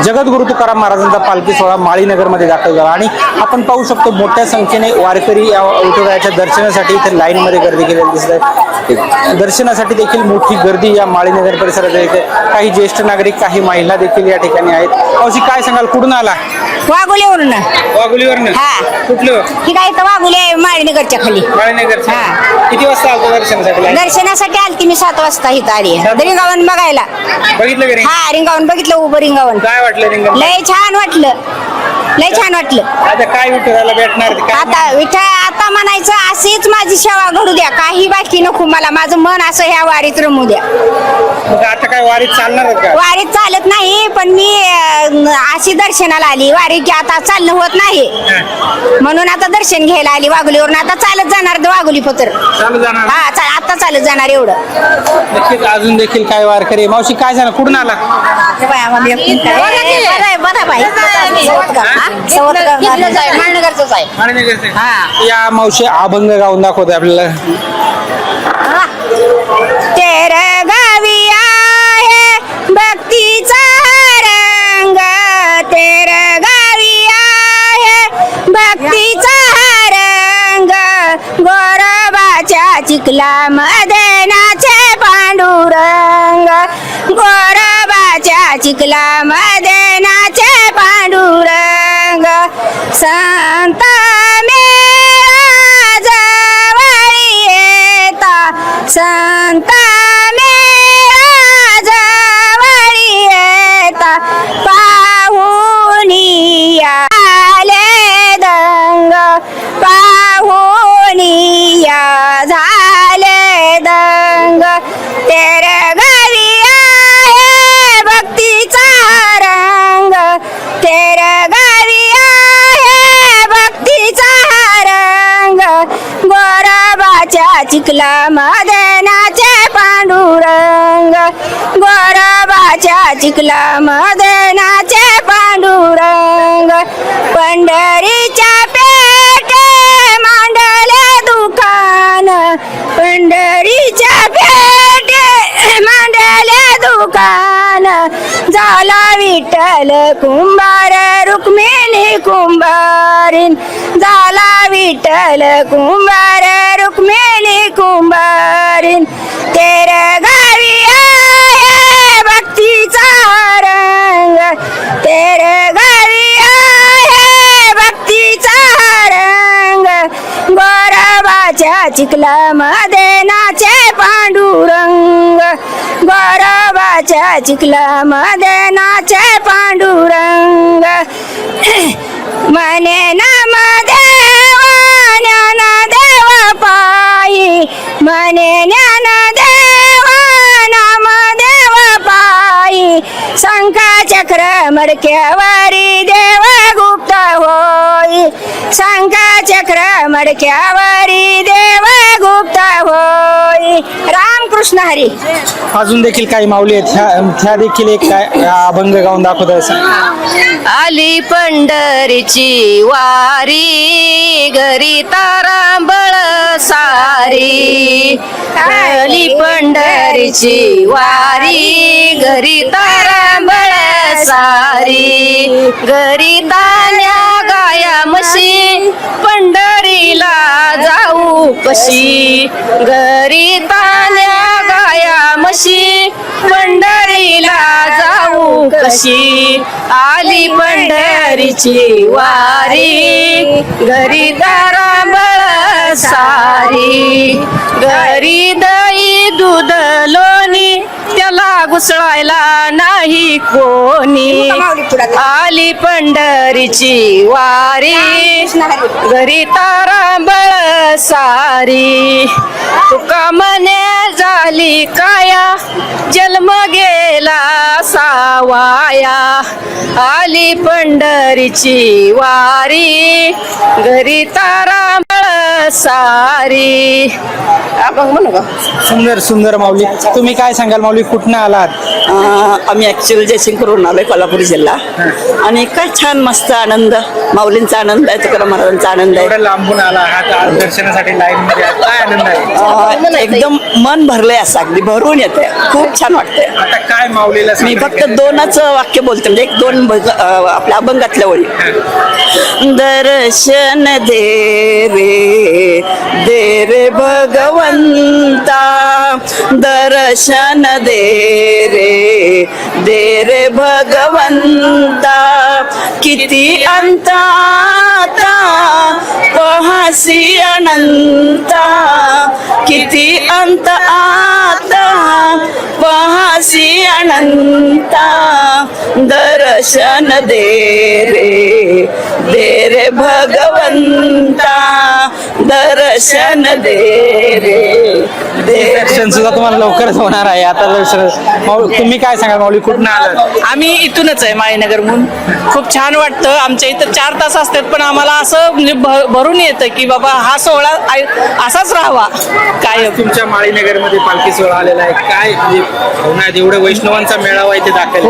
जगद्गुरु तुकाराम महाराजांचा पालखी सोहळा माळीनगरमध्ये दाखल झाला आणि आपण पाहू शकतो मोठ्या संख्येने वारकरी या विठुरायाच्या दर्शनासाठी इथे लाईनमध्ये गर्दी केलेली दिसत आहे। दर्शनासाठी देखील मोठी गर्दी या माळीनगर परिसरात आहे। काही ज्येष्ठ नागरिक, काही महिला देखील या ठिकाणी आहेत। मावशी काय सांगाल, कुठून आला? वाघोलीवरून। वाघोलीवरून? हा। कुठलं? ही काय तर वाघोली माळीनगरच्या खाली। माळीनगर? हा। किती वाजता आलो दर्शनासाठी? दर्शनासाठी आलती मी 7 वाजता इथं आली। रिंगावन बघायला बघितलं का? हा, रिंगावन बघितलं, उभं रिंगावन। काय वाटलं रिंगावन? लय छान वाटलं, लय छान वाटलं। आता काय विठुरायाला भेटणार? आता विठ्ठल आता म्हणायचं अशीच माझी सेवा घडू द्या, काही बाकी नको मला, माझं मन असं ह्या वारीत रमू द्या। आता काय वारीत चालणार का? वारीत चालत नाही, पण मी अशी दर्शनाला आली। वारी की आता चालणं होत नाही, म्हणून आता दर्शन घ्यायला आली वाघोलीवरून। आता चालत जाणार वाघोली पत्र चालू जाणार? हा, आता चालत जाणार एवढं। नक्कीच अजून देखील काय वारकरी। मावशी काय झालं, कुठून आला? या मावशी अभंग गाऊन दाखवते आपल्याला। तेरे गावी आहे भक्तीचा रंग, तेरे गावी आहे भक्तीचा रंग, गोरबाच्या चिखलामध्ये नाचे पांडुरंग, गोरबाच्या चिखलामध्ये नाचे पांडुरंग, संत मेळा जवळी येता, संत मेळा जवळी येता, पाहुणी आले दंग, पाहुणी झाले दंग, तेरे गावी आहे भक्तीचा रंग, तेरे गावी आहे भक्तीचा रंग, गोरबाच्या चिखलामध्ये नाचे पांडुरंग, गोरबाच्या चिखलामध्ये नाचे पांडुरंग, पंढरीच्या पेटे मांडले दुकान, पंढरीच्या पेटे मांडले दुकान, झाला विठ्ठल कुंभार रुक्मिणी कुंभारीन, झाला विठ्ठल कुंभार रुक्मिणी कुंभारीन, तेरे गावी आहे भक्तीचा रंग, तेरे गावी आहे भक्तीचा रंग, गोरबाच्या चिखलामध्ये नाचे पांडुरंग, गोरबाच्या चिखलामध्ये नाचे पांडुरंग, मने नामदेव ज्ञानदेव पायी, मने ज्ञानदेव नामदेव पायी, शंखा चक्र मडक्यावरी देव गुप्त होई, शंखा चक्र मडक्यावरी देव गुप्त होई। रामकृष्ण हरी। अजून देखील काही माऊली आहेत, त्या देखील एक काय अभंग गाऊन दाखवत आहे। आली पंढरीची वारी, घरी तारांबळ सारी, आली पंढरीची वारी, घरी तारांबळ सारी, घरी तान्या गाया म्हशी, पंढरीला जाऊ कशी, घरी तान्या गाया म्हशी, पंढरीला जाऊ कशी, आली पंढरीची वारी, घरी तारांबळ सारी, घरी दही दूध लोणी, त्याला घुसळायला नाही कोणी, आली पंढरीची वारी, घरी तारांबळ सारी, तुका मने झाली काया, जन्म गेला सावाया, आली पंढरीची वारी, घरी तारांबळ सारी, आपण म्हणू का सुंदर सुंदर माऊली. तुम्ही काय सांगाल माऊली, कुठनं आलात? आम्ही ऍक्च्युअली जयसिंगपूरहून आलोय, कोल्हापूर जिल्हा. आणि काय छान मस्त आनंद, माऊलींचा आनंद आहे, तुकाराम महाराजांचा आनंद आहे. एवढं लांबून आला आहात आज दर्शनासाठी लाईन मध्ये आहात. काय आनंद आहे? एकदम मन भरलंय, असं अगदी भरून येते, खूप छान वाटतंय. आता काय माऊलीला मी फक्त दोनच वाक्य बोलते, म्हणजे एक दोन आपल्या अभंगातल्या ओळी. दर्शन दे रे भगवंता, दर्शन दे रे भगवंता, किती अंत आता पहासी अनंता, किती अंत आता पहासी अनंता, दर्शन दे रे भगवंता, दर्शन दे रे. दर्शन सुद्धा तुम्हाला लवकरच होणार आहे. आता दर्शन तुम्ही काय सांगाल माऊली, कुठनं आलात? आम्ही इथूनच आहे, माळीनगरहून. खूप छान वाटतं. आमच्या इथं 4 तास असतात, पण आम्हाला असं म्हणजे भरून येतं की बाबा हा सोहळा असाच राहावा काय. तुमच्या माळीनगर मध्ये पालखी सोहळा आलेला आहे, काय म्हणजे होणार? एवढे वैष्णवांचा मेळावा इथे दाखल.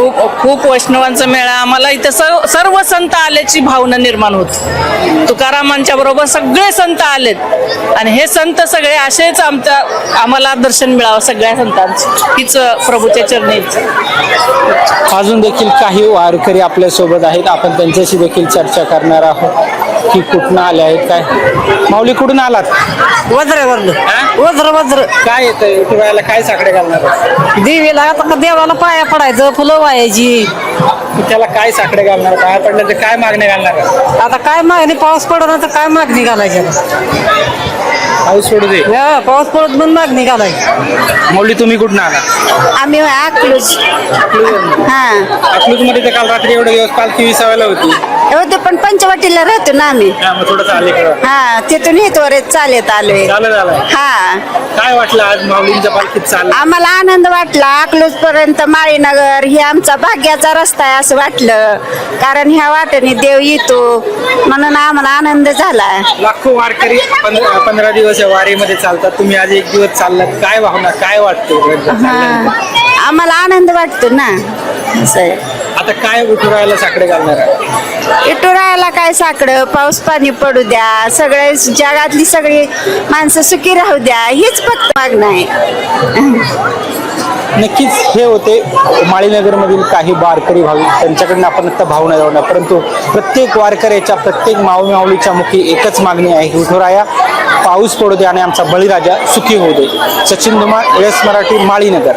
खूप वैष्णवांचा मेळा. आम्हाला इथं सर्व संत आल्याची भावना निर्माण होती. तुकारामांच्या बरोबर सगळे संत आलेत आणि हे संत सगळे असेच आम्हाला दर्शन मिळावं सगळ्या संतांचं, हीच प्रभूच्या चरणी. अजून देखील काही वारकरी आपल्या सोबत आहेत, आपण त्यांच्याशी देखील चर्चा करणार आहोत की कुठनं आले आहेत. काय माऊली, कुठून आलात? वज्र काय येतं इथे काय साकडे घालणार? देवीला आता देवाला पाया पडायचं, फुलं वायाची. त्याला काय साकडे घालणार? पाया पडलं तर काय मागणी घालणार? आता काय मागणी, पाऊस पडला तर काय मागणी घालायची? पाऊस सोडू दे. पाऊस पडत पण मागणी घालायची. माऊली, तुम्ही कुठनं आला? आम्ही अकलूज. हा अकलूज मध्ये तर काल रात्री एवढे दिवस पालखी विसावायला होती. होते, पण पंचवटीला राहतो ना आम्ही. मग थोडंसं अलीकडं हा तिथून इथवर चालत आलोय. झालं. हा काय वाटलं आज माऊलींच्या पालखीत चाललं? आम्हाला आनंद वाटला. अकलूज पर्यंत माळीनगर ही आमचा भाग्याचा रस्ता आहे असं वाटलं, कारण ह्या वाटेने देव येतो म्हणून आम्हाला आनंद झाला. लाखो वारकरी 15 दिवस या वारीमध्ये चालतात, तुम्ही आज 1 दिवस चाललात, काय भावना, काय वाटतं? हा आम्हाला आनंद वाटतो ना, असं आहे. आता काय विठुरायाला साकडे घालणार आहे? विठुरायाला काय साकडं, पाऊस पाणी पडू द्या, सगळे जगातली सगळी माणसं सुखी राहू द्या, हीच फक्त मागणं आहे. नक्कीच हे होते माळीनगरमधील काही वारकरी भाविक, त्यांच्याकडनं आपण आता भावना जाऊन, परंतु प्रत्येक वारकऱ्याच्या, प्रत्येक माऊलीच्या मुखी एकच मागणी आहे, विठुराया पाऊस पडू दे आणि आमचा बळीराजा सुखी होऊ दे. सचिन धुमाळ, एस मराठी, माळीनगर.